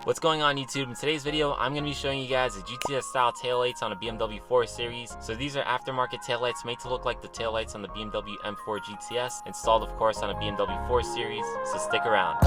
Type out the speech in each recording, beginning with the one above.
What's going on YouTube? In today's video, I'm going to be showing you guys the GTS style taillights on a BMW 4 Series. So these are aftermarket taillights made to look like the taillights on the BMW M4 GTS, installed of course on a BMW 4 Series, so stick around.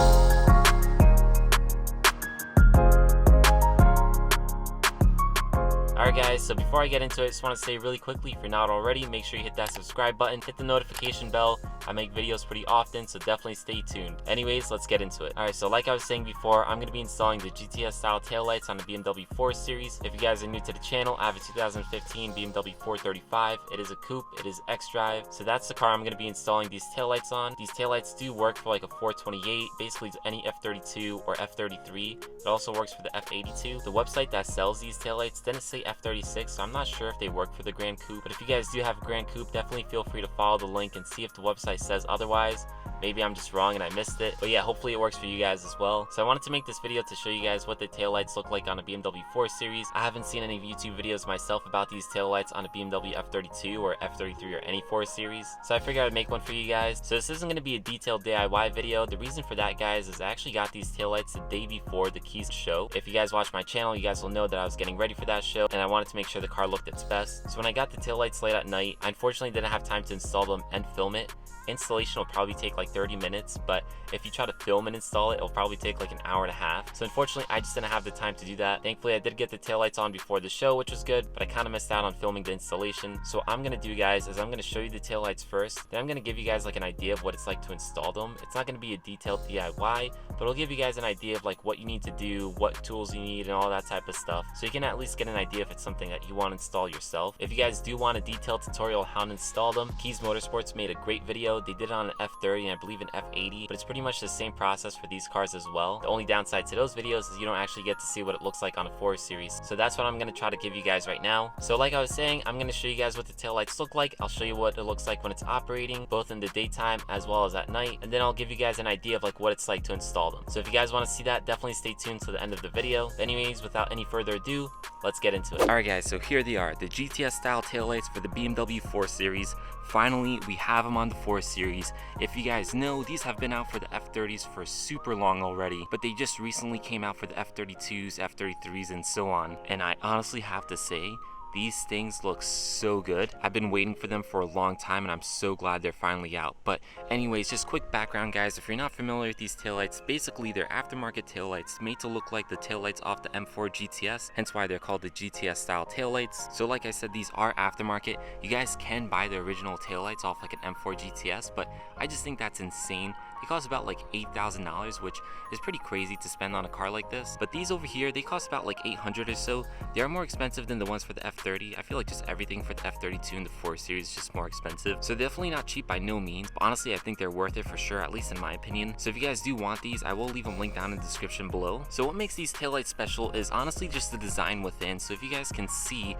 Alright guys, so before I get into it, I just want to say really quickly, if you're not already, make sure you hit that subscribe button, hit the notification bell. I make videos pretty often, so definitely stay tuned. Anyways, let's get into it. Alright, so like I was saying before, I'm going to be installing the GTS style taillights on the BMW 4 Series. If you guys are new to the channel, I have a 2015 BMW 435. It is a coupe, it is X-Drive, so that's the car I'm going to be installing these taillights on. These taillights do work for like a 428, basically any F32 or F33. It also works for the F82. The website that sells these taillights didn't say F36, so I'm not sure if they work for the Grand Coupe, but if you guys do have a Grand Coupe, definitely feel free to follow the link and see if the website says otherwise. Maybe I'm just wrong and I missed it, but yeah, hopefully it works for you guys as well. So I wanted to make this video to show you guys what the taillights look like on a BMW 4 Series. I haven't seen any YouTube videos myself about these taillights on a BMW F32 or F33 or any 4 Series, so I figured I'd make one for you guys. So this isn't going to be a detailed DIY video. The reason for that, guys, is I actually got these taillights the day before the keys show. If you guys watch my channel, you guys will know that I was getting ready for that show and I wanted to make sure the car looked its best. So when I got the taillights late at night, I unfortunately didn't have time to install them and film it. Installation will probably take like 30 minutes, but if you try to film and install it, it'll probably take like an hour and a half. So unfortunately, I just didn't have the time to do that. Thankfully, I did get the taillights on before the show, which was good, but I kind of missed out on filming the installation. So what I'm going to do, guys, is I'm going to show you the taillights first. Then I'm going to give you guys like an idea of what it's like to install them. It's not going to be a detailed DIY, but it'll give you guys an idea of like what you need to do, what tools you need, and all that type of stuff. So you can at least get an idea if it's something that you want to install yourself. If you guys do want a detailed tutorial on how to install them, Keys Motorsports made a great video. They did it on an F30 and I believe an F80, but it's pretty much the same process for these cars as well. The only downside to those videos is you don't actually get to see what it looks like on a 4 Series. So that's what I'm going to try to give you guys right now. So like I was saying, I'm going to show you guys what the taillights look like. I'll show you what it looks like when it's operating, both in the daytime as well as at night, and then I'll give you guys an idea of like what it's like to install them. So if you guys want to see that, definitely stay tuned to the end of the video. But anyways, without any further ado, let's get into it. Alright guys, so here they are, the GTS style taillights for the BMW 4 Series. Finally, we have them on the 4 Series. If you guys know, these have been out for the F30s for super long already, but they just recently came out for the F32s, F33s, and so on. And I honestly have to say, these things look so good. I've been waiting for them for a long time and I'm so glad they're finally out. But anyways, just quick background, guys. If you're not familiar with these taillights, basically they're aftermarket taillights made to look like the taillights off the M4 GTS, hence why they're called the GTS style taillights. So like I said, these are aftermarket. You guys can buy the original taillights off like an M4 GTS, but I just think that's insane. They cost about like $8,000, which is pretty crazy to spend on a car like this. But these over here, they cost about like $800 or so. They are more expensive than the ones for the F30. I feel like just everything for the F32 and the 4 Series is just more expensive. So definitely not cheap by no means, but honestly, I think they're worth it for sure, at least in my opinion. So if you guys do want these, I will leave them linked down in the description below. So what makes these taillights special is honestly just the design within. So if you guys can see,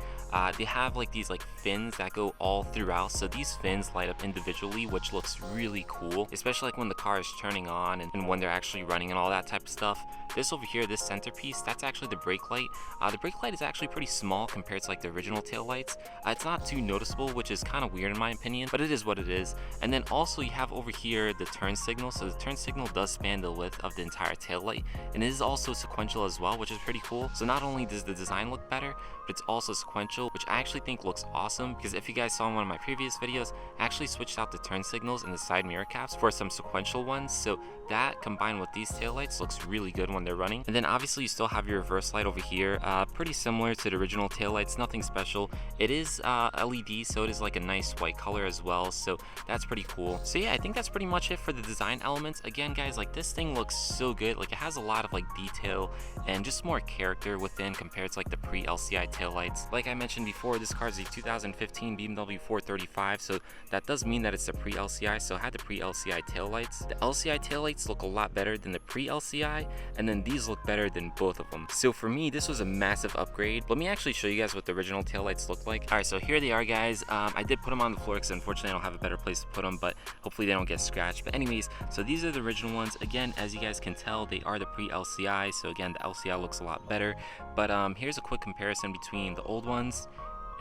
they have like these like fins that go all throughout. So these fins light up individually, which looks really cool, especially like when the car is turning on and when they're actually running and all that type of stuff. This over here, this centerpiece, that's actually the brake light. The brake light is actually pretty small compared to like the original taillights. It's not too noticeable, which is kind of weird in my opinion, but it is what it is. And then also you have over here the turn signal. So the turn signal does span the width of the entire taillight, and it is also sequential as well, which is pretty cool. So not only does the design look better, but it's also sequential, which I actually think looks awesome, because if you guys saw in one of my previous videos, I actually switched out the turn signals and the side mirror caps for some sequential ones. So that combined with these taillights looks really good when they're running. And then obviously you still have your reverse light over here, pretty similar to the original taillights, nothing special. It is LED, so it is like a nice white color as well, so that's pretty cool. So yeah, I think that's pretty much it for the design elements. Again, guys, like this thing looks so good. Like it has a lot of like detail and just more character within compared to like the pre-LCI taillights. Like I mentioned before, this car is a 2015 BMW 435, so that does mean that it's the pre-LCI, so I had the pre-LCI taillights. The LCI taillights look a lot better than the pre-LCI, and then these look better than both of them. So for me, this was a massive upgrade. Let me actually show you guys what the original taillights look like. Alright, so here they are, guys. I did put them on the floor because unfortunately I don't have a better place to put them, but hopefully they don't get scratched. But anyways, so these are the original ones. Again, as you guys can tell, they are the pre-LCI, so again, the LCI looks a lot better. But here's a quick comparison between the old ones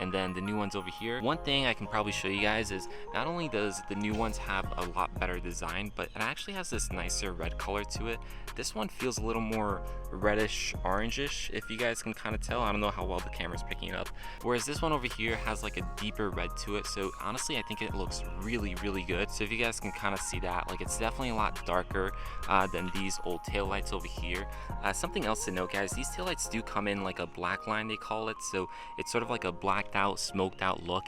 and then the new ones over here. One thing I can probably show you guys is not only does the new ones have a lot better design, but it actually has this nicer red color to it. This one feels a little more reddish orangish, if you guys can kind of tell. I don't know how well the camera's picking it up. Whereas this one over here has like a deeper red to it. So honestly, I think it looks really, really good. So if you guys can kind of see that, like it's definitely a lot darker than these old taillights over here. Something else to note, guys, these taillights do come in like a black line, they call it. So it's sort of like a blacked out, smoked out look.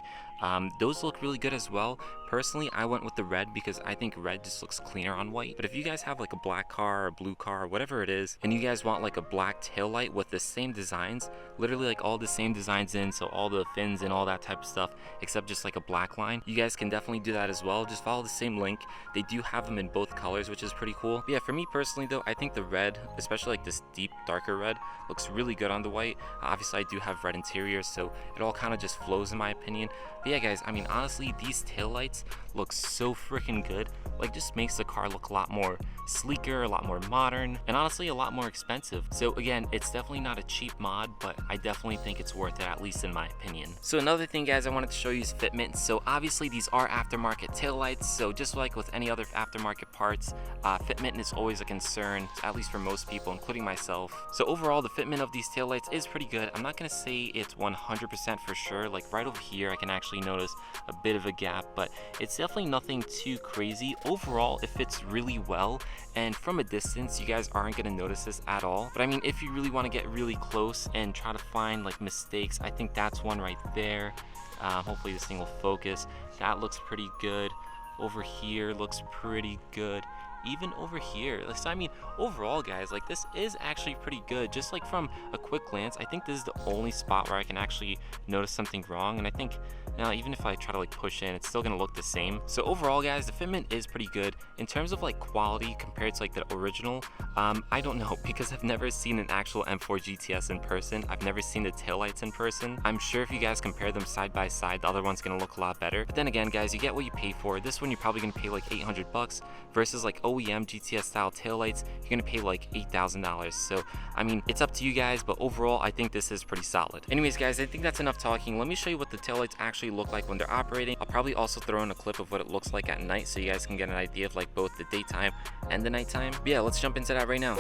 Those look really good as well. Personally, I went with the red because I think red just looks cleaner on white. But if you guys have like a black car or a blue car or whatever it is, and you guys want like a black taillight with the same designs, literally like all the same designs in, so all the fins and all that type of stuff, except just like a black line, you guys can definitely do that as well. Just follow the same link. They do have them in both colors, which is pretty cool. But yeah, for me personally though, I think the red, especially like this deep darker red, looks really good on the white. Obviously I do have red interiors, so it all kind of just flows in my opinion. But yeah guys, I mean honestly, these taillights look so freaking good. Like just makes the car look a lot more sleeker, a lot more modern, and honestly a lot more expensive. So again, it's definitely not a cheap mod, but I definitely think it's worth it, at least in my opinion. So another thing guys I wanted to show you is Fitment. So obviously these are aftermarket taillights, so just like with any other aftermarket parts, Fitment is always a concern, at least for most people, including myself. So overall, the fitment of these taillights is pretty good. I'm not gonna say it's 100% for sure. Like right over here, I can actually notice a bit of a gap, but it's definitely nothing too crazy. Overall, it fits really well, and from a distance, you guys aren't gonna notice this at all. But I mean, if you really want to get really close and try to find like mistakes, I think that's one right there. Hopefully this thing will focus. That looks pretty good. Over here looks pretty good. Even over here, so I mean overall guys, like this is actually pretty good. Just like from a quick glance, I think this is the only spot where I can actually notice something wrong, and I think now even if I try to like push in, it's still gonna look the same. So overall guys, the fitment is pretty good. In terms of like quality compared to like the original, I don't know, because I've never seen an actual M4 GTS in person. I've never seen the taillights in person. I'm sure if you guys compare them side by side, the other one's gonna look a lot better. But then again guys, you get what you pay for. This one you're probably gonna pay like 800 bucks versus like OEM GTS style taillights, you're gonna pay like $8,000. So I mean, it's up to you guys, but overall I think this is pretty solid. Anyways guys, I think that's enough talking. Let me show you what the taillights actually look like when they're operating. I'll probably also throw in a clip of what it looks like at night, so you guys can get an idea of like both the daytime and the nighttime. But yeah, let's jump into that right now.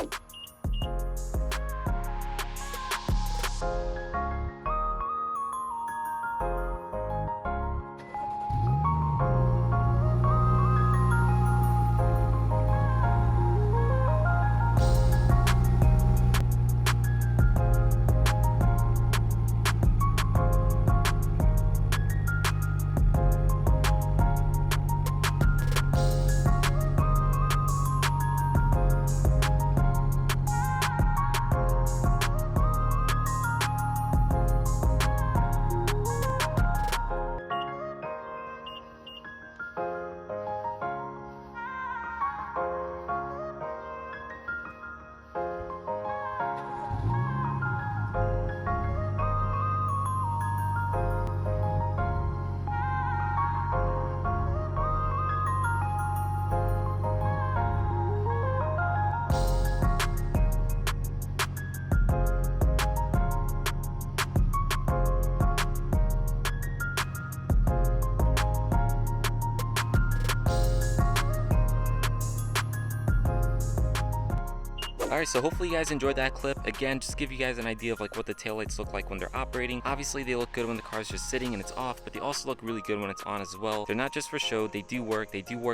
Alright, so hopefully you guys enjoyed that clip. Again, just give you guys an idea of like what the taillights look like when they're operating. Obviously they look good when the car's just sitting and it's off, but they also look really good when it's on as well. They're not just for show, they do work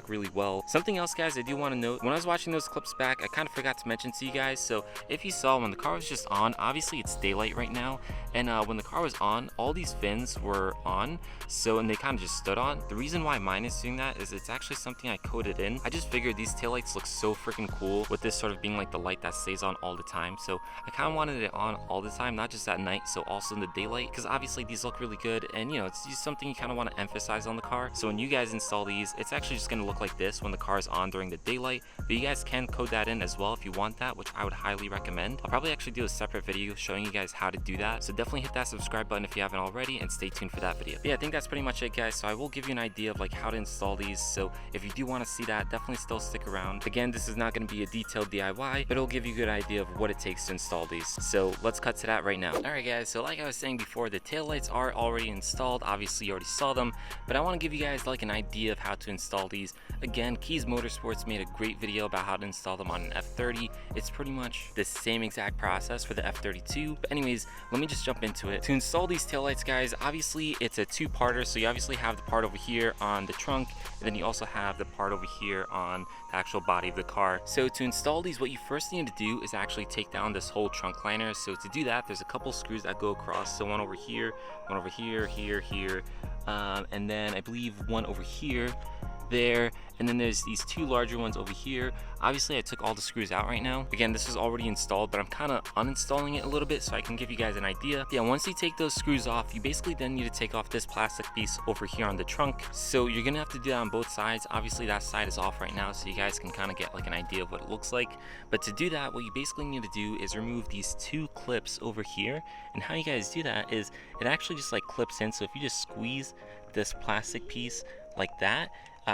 really well. Something else guys I do want to note, when I was watching those clips back, I kind of forgot to mention to you guys. So if you saw when the car was just on, obviously it's daylight right now, and when the car was on, all these fins were on, so and they kind of just stood on. The reason why mine is doing that is it's actually something I coded in. I just figured these taillights look so freaking cool with this sort of being like the light that stays on all the time, so I kind of wanted it on all the time, not just at night, so also in the daylight, because obviously these look really good, and you know, it's just something you kind of want to emphasize on the car. So when you guys install these, it's actually just going to look like this when the car is on during the daylight, but you guys can code that in as well if you want that, which I would highly recommend. I'll probably actually do a separate video showing you guys how to do that, so definitely hit that subscribe button if you haven't already, and stay tuned for that video. But yeah, I think that's pretty much it guys, so I will give you an idea of like how to install these, so if you do want to see that, definitely still stick around. Again, this is not going to be a detailed DIY, but it'll give you a good idea of what it takes to install these. So let's cut to that right now. Alright guys, so like I was saying before, the taillights are already installed. Obviously you already saw them, but I want to give you guys like an idea of how to install these. Again, Keys Motorsports made a great video about how to install them on an F30. It's pretty much the same exact process for the F32. But anyways, let me just jump into it. To install these taillights, guys, obviously it's a two-parter. So you obviously have the part over here on the trunk, and then you also have the part over here on the actual body of the car. So to install these, what you first need to do is actually take down this whole trunk liner. So to do that, there's a couple screws that go across. So one over here, here, and then I believe one over here, there, and then there's these two larger ones over here. Obviously I took all the screws out right now. Again, this is already installed, but I'm kind of uninstalling it a little bit so I can give you guys an idea. Yeah, once you take those screws off, you basically then need to take off this plastic piece over here on the trunk. So you're gonna have to do that on both sides. Obviously that side is off right now, so you guys can kind of get like an idea of what it looks like. But to do that, what you basically need to do is remove these two clips over here. And how you guys do that is it actually just like clips in. So if you just squeeze this plastic piece like that,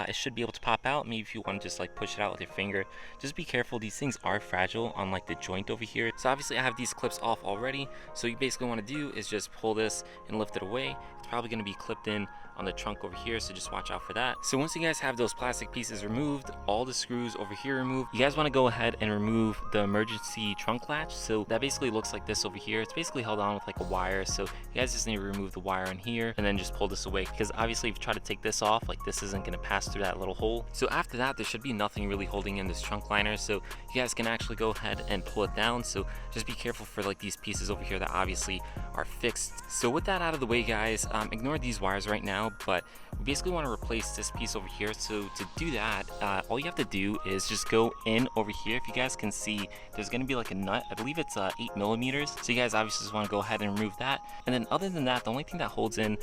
it should be able to pop out. Maybe if you want to just like push it out with your finger, just be careful. These things are fragile on like the joint over here. So obviously I have these clips off already. So you basically want to do is just pull this and lift it away. It's probably going to be clipped in on the trunk over here, so just watch out for that. So once you guys have those plastic pieces removed, all the screws over here removed, you guys want to go ahead and remove the emergency trunk latch. So that basically looks like this over here. It's basically held on with like a wire. So you guys just need to remove the wire in here and then just pull this away, because obviously if you try to take this off, like this isn't going to pass through that little hole. So after that, there should be nothing really holding in this trunk liner, so you guys can actually go ahead and pull it down. So just be careful for like these pieces over here that obviously are fixed. So with that out of the way, guys, ignore these wires right now, but we basically want to replace this piece over here. So to do that, all you have to do is just go in over here. If you guys can see, there's going to be like a nut. I believe it's 8mm. So you guys obviously just want to go ahead and remove that. And then other than that, the only thing that holds in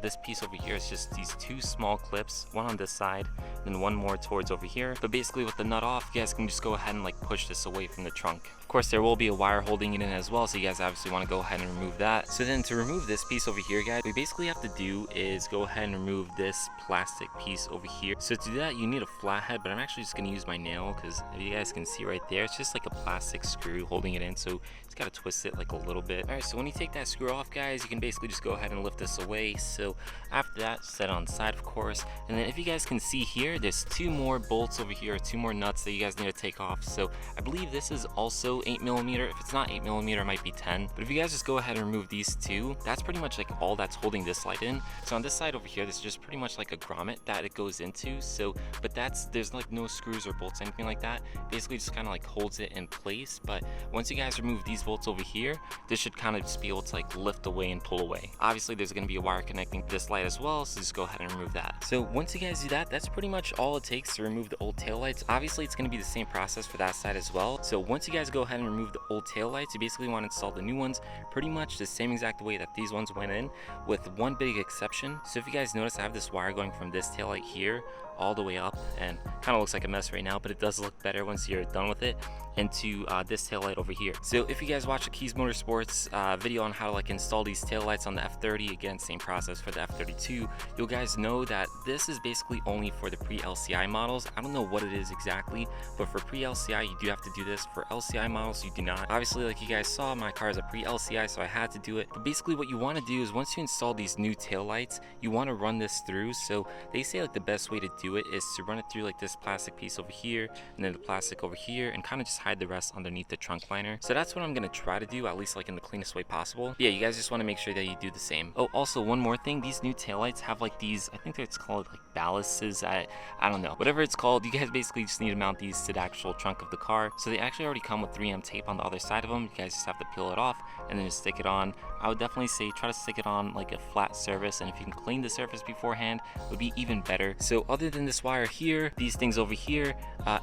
this piece over here is just these two small clips, one on this side and then one more towards over here. But basically with the nut off, you guys can just go ahead and like push this away from the trunk. Of course, there will be a wire holding it in as well, so you guys obviously want to go ahead and remove that. So then to remove this piece over here, guys, what we basically have to do is go ahead and remove this plastic piece over here. So to do that, you need a flathead, but I'm actually just going to use my nail, because if you guys can see right there, it's just like a plastic screw holding it in. So just got to twist it like a little bit. All right, so when you take that screw off, guys, you can basically just go ahead and lift this away. So after that, set it on the side, of course. And then if you guys can see here, there's two more bolts over here, two more nuts that you guys need to take off. So I believe this is also 8mm. If it's not 8mm, it might be 10. But if you guys just go ahead and remove these two, that's pretty much like all that's holding this light in. So on this side over here, there's just pretty much like a grommet that it goes into. So, but there's like no screws or bolts, anything like that. Basically just kind of like holds it in place. But once you guys remove these bolts over here, this should kind of just be able to like lift away and pull away. Obviously there's going to be a wire connecting to this light as well, so just go ahead and remove that. So once you guys do that, that's pretty much all it takes to remove the old taillights. Obviously it's going to be the same process for that side as well. So once you guys go ahead and remove the old taillights, you basically want to install the new ones pretty much the same exact way that these ones went in, with one big exception. So if you guys notice, I have this wire going from this taillight here all the way up, and kind of looks like a mess right now, but it does look better once you're done with it, into this taillight over here. So if you guys watch the Keys Motorsports video on how to like install these taillights on the F30, again same process for the F32, you'll guys know that this is basically only for the pre-LCI models. I don't know what it is exactly, but for pre-LCI you do have to do this. For LCI models you do not. Obviously, like you guys saw, my car is a pre-LCI, so I had to do it. But basically what you want to do is once you install these new taillights, you want to run this through. So they say like the best way to do it is to run it through like this plastic piece over here and then the plastic over here, and kind of just hide the rest underneath the trunk liner. So that's what I'm going to try to do, at least like in the cleanest way possible. But yeah, you guys just want to make sure that you do the same. Oh, also one more thing, these new taillights have like these, I think it's called like ballasts, I don't know, whatever it's called. You guys basically just need to mount these to the actual trunk of the car. So they actually already come with 3M tape on the other side of them. You guys just have to peel it off and then just stick it on. I would definitely say try to stick it on like a flat surface, and if you can clean the surface beforehand, it would be even better. So other than this wire here, these things over here,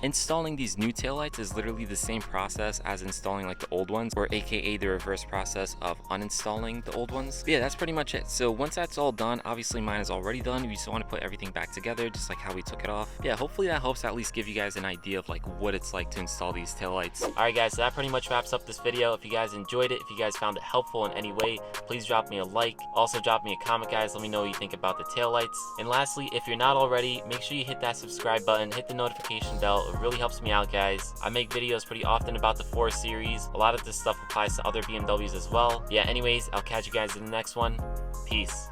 installing these new taillights is literally the same process as installing like the old ones, or aka the reverse process of uninstalling the old ones. But yeah, that's pretty much it. So once that's all done, obviously mine is already done, we just want to put everything back together just like how we took it off. Yeah, hopefully that helps at least give you guys an idea of like what it's like to install these taillights. Alright guys, so that pretty much wraps up this video. If you guys enjoyed it, if you guys found it helpful in any way, please drop me a like. Also drop me a comment, guys. Let me know what you think think about the taillights. And lastly, if you're not already, make sure you hit that subscribe button, hit the notification bell. It really helps me out, guys. I make videos pretty often about the 4 Series. A lot of this stuff applies to other BMWs as well. Yeah, anyways, I'll catch you guys in the next one. Peace.